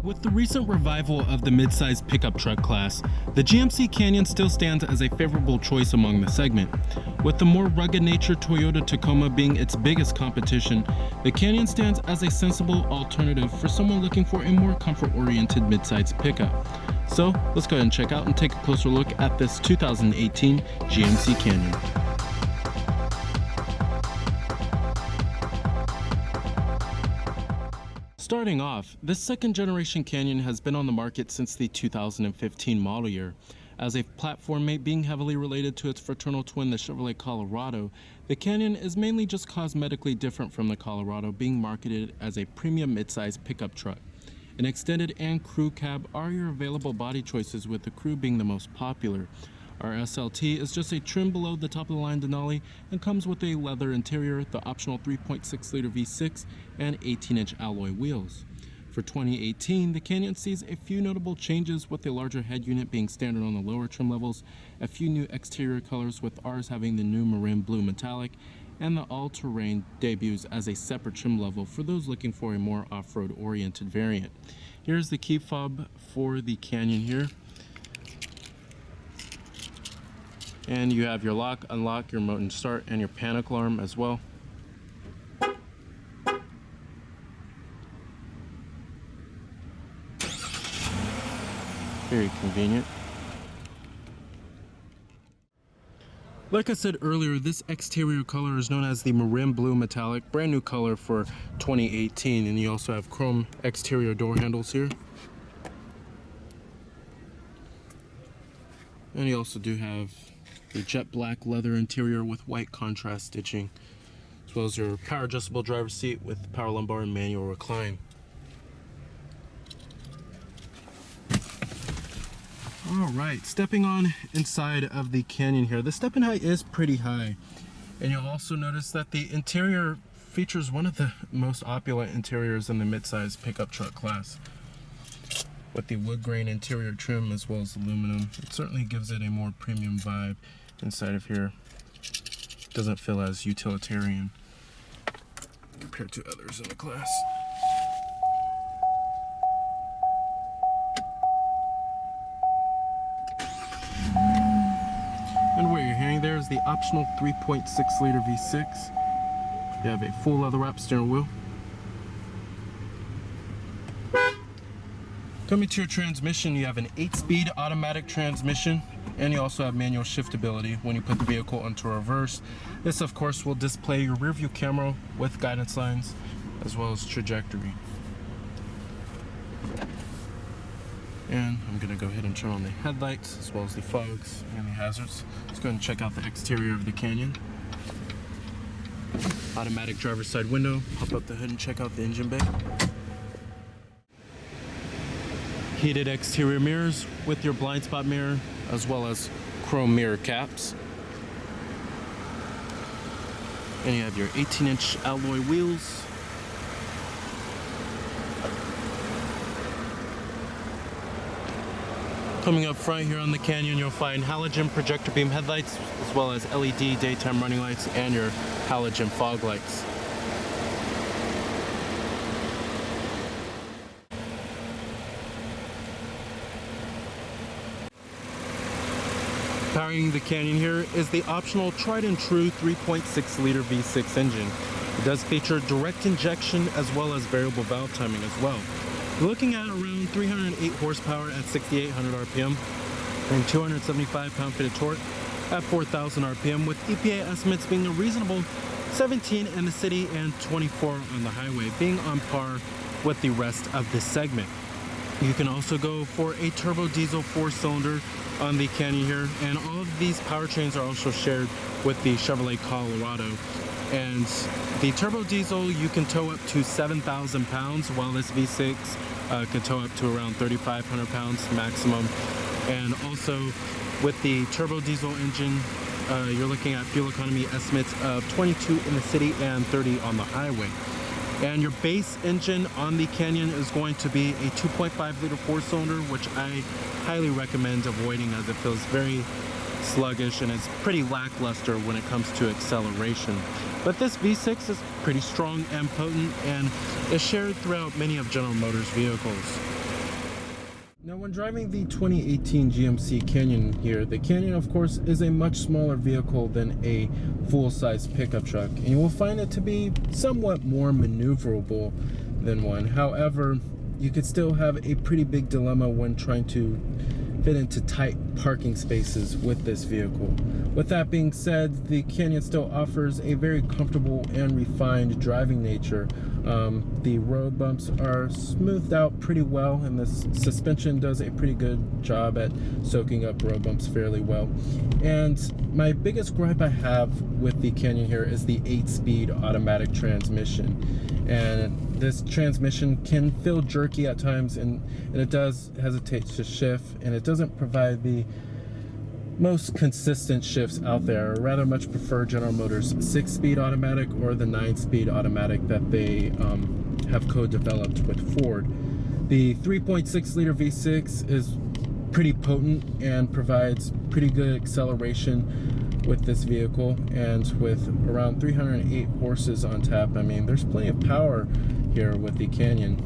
With the recent revival of the mid-size pickup truck class, the GMC Canyon still stands as a favorable choice among the segment. With the more rugged nature Toyota Tacoma being its biggest competition, the Canyon stands as a sensible alternative for someone looking for a more comfort-oriented mid-size pickup. So let's go ahead and check out and take a closer look at this 2018 GMC Canyon. Starting off, this second generation Canyon has been on the market since the 2015 model year. As a platform mate being heavily related to its fraternal twin, the Chevrolet Colorado, the Canyon is mainly just cosmetically different from the Colorado, being marketed as a premium midsize pickup truck. An extended and crew cab are your available body choices, with the crew being the most popular. Our SLT is just a trim below the top of the line Denali and comes with a leather interior, the optional 3.6 liter V6, and 18-inch alloy wheels. For 2018, the Canyon sees a few notable changes, with a larger head unit being standard on the lower trim levels, a few new exterior colors, with ours having the new marin blue metallic, and the all-terrain debuts as a separate trim level for those looking for a more off-road oriented variant. Here's the key fob for the Canyon here. And you have your lock, unlock, your remote and start, and your panic alarm as well. Very convenient. Like I said earlier, this exterior color is known as the marin blue metallic, brand new color for 2018, and you also have chrome exterior door handles here. And you also do have the jet black leather interior with white contrast stitching, as well as your power adjustable driver's seat with power lumbar and manual recline. Alright, stepping on inside of the Canyon here, the step-in height is pretty high, and you'll also notice that the interior features one of the most opulent interiors in the midsize pickup truck class. With the wood grain interior trim as well as aluminum, it certainly gives it a more premium vibe inside of here. Doesn't feel as utilitarian compared to others in the class. And what you're hearing there is the optional 3.6 liter V6. You have a full leather wrap steering wheel. Coming to your transmission, you have an 8-speed automatic transmission, and you also have manual shiftability when you put the vehicle into reverse. This, of course, will display your rear view camera with guidance lines as well as trajectory. And I'm going to go ahead and turn on the headlights as well as the fogs and the hazards. Let's go ahead and check out the exterior of the Canyon. Automatic driver's side window. Pop up the hood and check out the engine bay. Heated exterior mirrors with your blind spot mirror as well as chrome mirror caps. And you have your 18-inch alloy wheels. Coming up front here on the Canyon, you'll find halogen projector beam headlights as well as LED daytime running lights and your halogen fog lights. Powering the Canyon here is the optional tried and true 3.6 liter V6 engine. It does feature direct injection as well as variable valve timing as well. You're looking at around 308 horsepower at 6,800 RPM and 275 pound-feet of torque at 4,000 RPM, with EPA estimates being a reasonable 17 in the city and 24 on the highway, being on par with the rest of this segment. You can also go for a turbo diesel 4-cylinder on the Canyon here, and all of these powertrains are also shared with the Chevrolet Colorado. And the turbo diesel, you can tow up to 7,000 pounds, while this V6 can tow up to around 3,500 pounds maximum. And also with the turbo diesel engine, you're looking at fuel economy estimates of 22 in the city and 30 on the highway. And your base engine on the Canyon is going to be a 2.5 liter 4-cylinder, which I highly recommend avoiding, as it feels very sluggish and it's pretty lackluster when it comes to acceleration. But this V6 is pretty strong and potent and is shared throughout many of General Motors' vehicles. Now when driving the 2018 GMC Canyon here, the Canyon of course is a much smaller vehicle than a full-size pickup truck, and you will find it to be somewhat more maneuverable than one. However, you could still have a pretty big dilemma when trying to fit into tight parking spaces with this vehicle. With that being said, the Canyon still offers a very comfortable and refined driving nature. The road bumps are smoothed out pretty well, and the suspension does a pretty good job at soaking up road bumps fairly well. And my biggest gripe I have with the Canyon here is the 8-speed automatic transmission. And this transmission can feel jerky at times, and it does hesitate to shift, and it doesn't provide the most consistent shifts out there. I rather much prefer General Motors' 6-speed automatic or the 9-speed automatic that they have co-developed with Ford. The 3.6 liter V6 is pretty potent and provides pretty good acceleration with this vehicle, and with around 308 horses on tap, I mean, there's plenty of power here with the Canyon.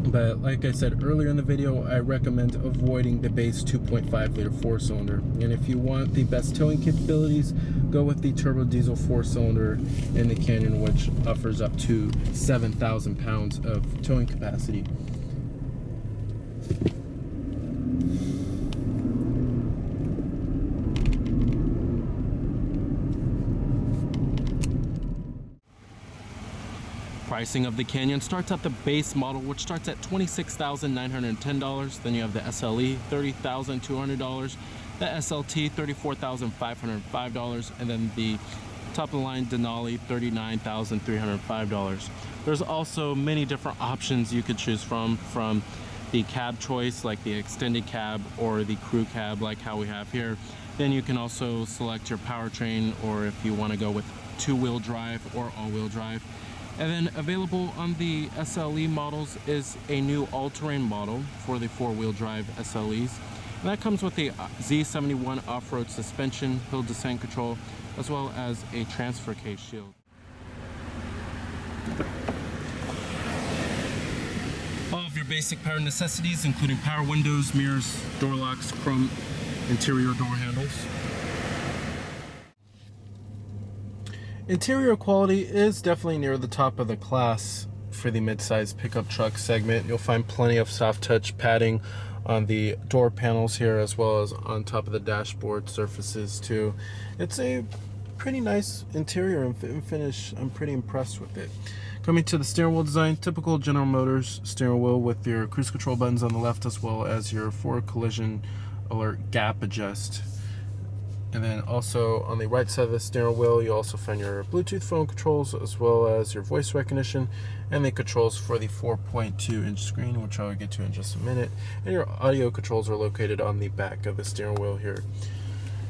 But like I said earlier in the video, I recommend avoiding the base 2.5 liter 4-cylinder. And if you want the best towing capabilities, go with the Turbodiesel 4-cylinder in the Canyon, which offers up to 7,000 pounds of towing capacity. Pricing of the Canyon starts at the base model, which starts at $26,910. Then you have the SLE, $30,200. The SLT, $34,505. And then the top of the line Denali, $39,305. There's also many different options you could choose from the cab choice, like the extended cab, or the crew cab, like how we have here. Then you can also select your powertrain, or if you want to go with 2-wheel drive or all-wheel drive. And then available on the SLE models is a new all-terrain model for the 4-wheel drive SLEs. And that comes with a Z71 off-road suspension, hill descent control, as well as a transfer case shield. All of your basic power necessities, including power windows, mirrors, door locks, chrome interior door handles. Interior quality is definitely near the top of the class for the mid-size pickup truck segment. You'll find plenty of soft touch padding on the door panels here, as well as on top of the dashboard surfaces too. It's a pretty nice interior and fit and finish. I'm pretty impressed with it. Coming to the steering wheel design, typical General Motors steering wheel with your cruise control buttons on the left, as well as your forward collision alert gap adjust. And then also on the right side of the steering wheel, you also find your Bluetooth phone controls, as well as your voice recognition, and the controls for the 4.2-inch screen, which I'll get to in just a minute. And your audio controls are located on the back of the steering wheel here.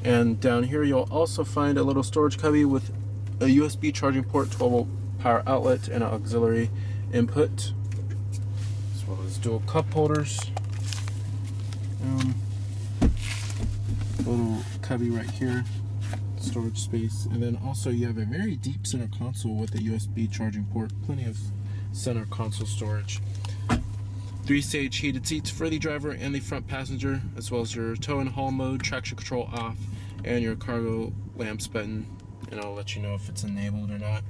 And down here, you'll also find a little storage cubby with a USB charging port, 12-volt power outlet, and an auxiliary input, as well as dual cup holders. Little cubby right here, storage space, and then also you have a very deep center console with a USB charging port, plenty of center console storage. 3-stage heated seats for the driver and the front passenger, as well as your tow and haul mode, traction control off, and your cargo lamps button, and I'll let you know if it's enabled or not.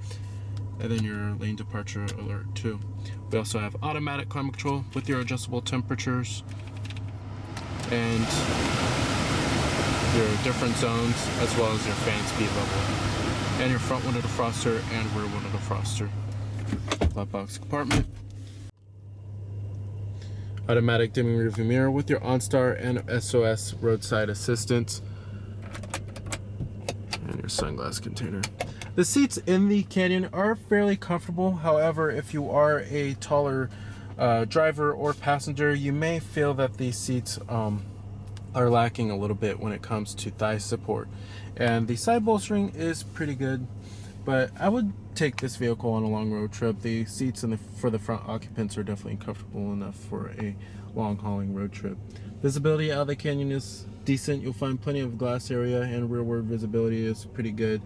And then your lane departure alert too. We also have automatic climate control with your adjustable temperatures and your different zones, as well as your fan speed level, and your front window defroster and rear window defroster. Glove box compartment, automatic dimming rearview mirror with your OnStar and SOS roadside assistance, and your sunglass container. The seats in the Canyon are fairly comfortable. However, if you are a taller driver or passenger, you may feel that these seats are lacking a little bit when it comes to thigh support. And the side bolstering is pretty good, but I would take this vehicle on a long road trip. The seats for the front occupants are definitely comfortable enough for a long hauling road trip. Visibility out of the Canyon is decent. You'll find plenty of glass area, and rearward visibility is pretty good.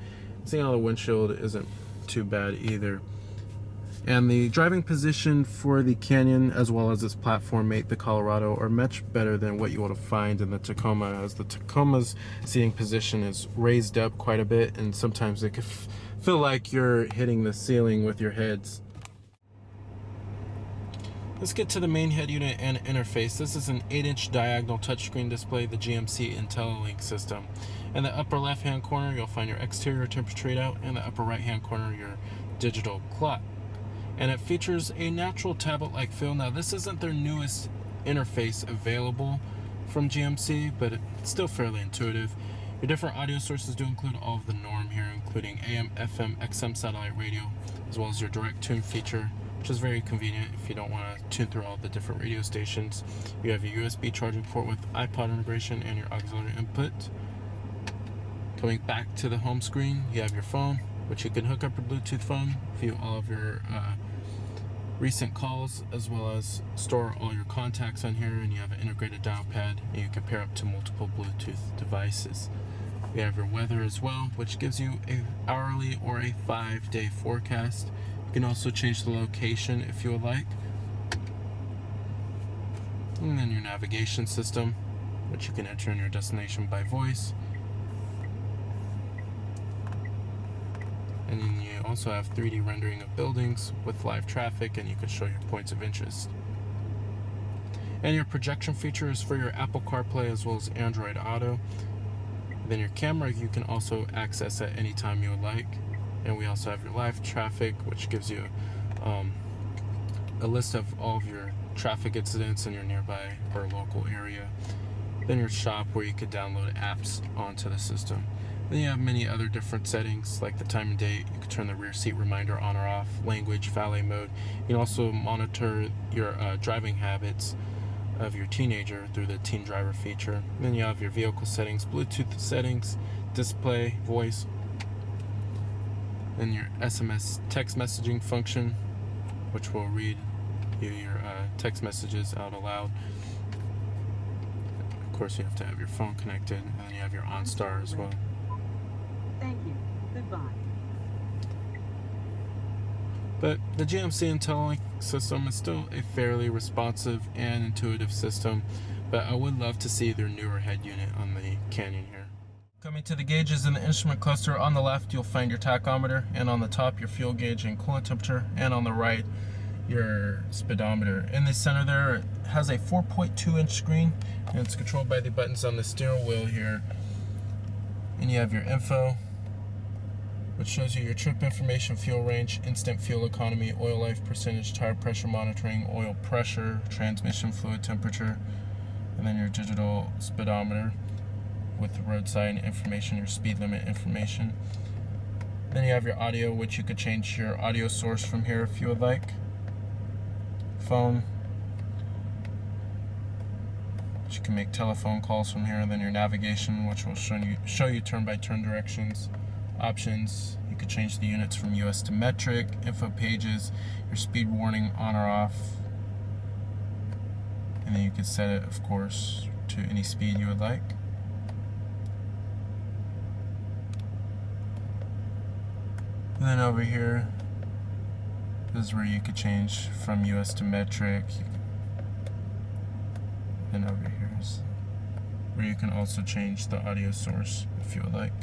Seeing out the windshield isn't too bad either. And the driving position for the Canyon as well as its platform mate, the Colorado, are much better than what you will find in the Tacoma, as the Tacoma's seating position is raised up quite a bit, and sometimes it can feel like you're hitting the ceiling with your heads. Let's get to the main head unit and interface. This is an 8-inch diagonal touchscreen display, the GMC IntelliLink system. In the upper left-hand corner, you'll find your exterior temperature readout, and the upper right-hand corner, your digital clock. And it features a natural tablet-like feel. Now, this isn't their newest interface available from GMC, but it's still fairly intuitive. Your different audio sources do include all of the norm here, including AM, FM, XM satellite radio, as well as your direct tune feature, which is very convenient if you don't want to tune through all the different radio stations. You have your USB charging port with iPod integration and your auxiliary input. Coming back to the home screen, you have your phone, which you can hook up your Bluetooth phone, view all of your recent calls, as well as store all your contacts on here, and you have an integrated dial pad, and you can pair up to multiple Bluetooth devices. We have your weather as well, which gives you an hourly or a 5-day forecast. You can also change the location if you would like. And then your navigation system, which you can enter in your destination by voice. And then you also have 3D rendering of buildings with live traffic, and you can show your points of interest. And your projection feature is for your Apple CarPlay as well as Android Auto. Then your camera you can also access at any time you would like. And we also have your live traffic, which gives you a list of all of your traffic incidents in your nearby or local area. Then your shop, where you could download apps onto the system. Then you have many other different settings, like the time and date. You can turn the rear seat reminder on or off, language, valet mode. You can also monitor your driving habits of your teenager through the teen driver feature. Then you have your vehicle settings, Bluetooth settings, display, voice, and your SMS text messaging function, which will read you your text messages out aloud. Of course, you have to have your phone connected, and then you have your OnStar as well. Thank you. Goodbye. But the GMC IntelliLink system is still a fairly responsive and intuitive system, but I would love to see their newer head unit on the Canyon here. Coming to the gauges in the instrument cluster, on the left you'll find your tachometer, and on the top your fuel gauge and coolant temperature, and on the right your speedometer. In the center there, it has a 4.2-inch screen, and it's controlled by the buttons on the steering wheel here. And you have your info, which shows you your trip information, fuel range, instant fuel economy, oil life percentage, tire pressure monitoring, oil pressure, transmission fluid temperature, and then your digital speedometer with the road sign information, your speed limit information. Then you have your audio, which you could change your audio source from here if you would like. Phone, which you can make telephone calls from here. And then your navigation, which will show you turn-by-turn directions. Options, you could change the units from US to metric. Info pages, your speed warning on or off. And then you could set it, of course, to any speed you would like. And then over here, this is where you could change from US to metric. And over here is where you can also change the audio source if you would like.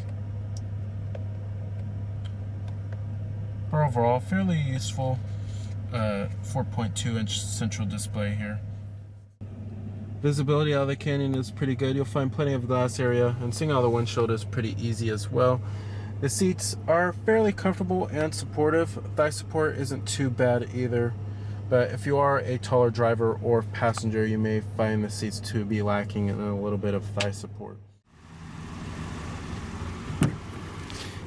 But overall, fairly useful 4.2-inch central display here. Visibility out of the Canyon is pretty good. You'll find plenty of glass area, and seeing out of the windshield is pretty easy as well. The seats are fairly comfortable and supportive. Thigh support isn't too bad either, but if you are a taller driver or passenger, you may find the seats to be lacking in a little bit of thigh support.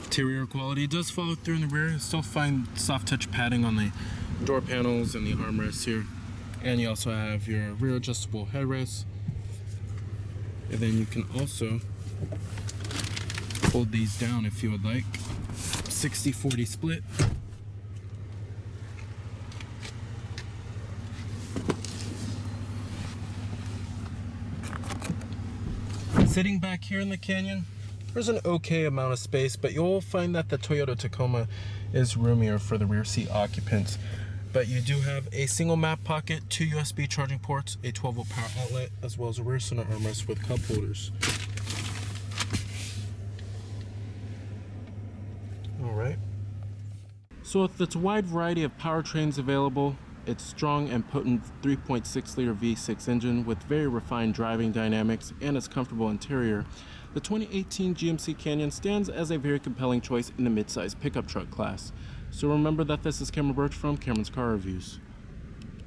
Interior quality does follow through in the rear. You still find soft touch padding on the door panels and the armrests here. And you also have your rear adjustable headrests. And then you can also fold these down if you would like. 60-40 split. Sitting back here in the Canyon, there's an okay amount of space, but you'll find that the Toyota Tacoma is roomier for the rear seat occupants. But you do have a single map pocket, 2 USB charging ports, a 12-volt power outlet, as well as a rear center armrest with cup holders. Alright. So with its wide variety of powertrains available, its strong and potent 3.6 liter V6 engine with very refined driving dynamics and its comfortable interior, the 2018 GMC Canyon stands as a very compelling choice in the midsize pickup truck class. So remember that this is Cameron Birch from Cameron's Car Reviews.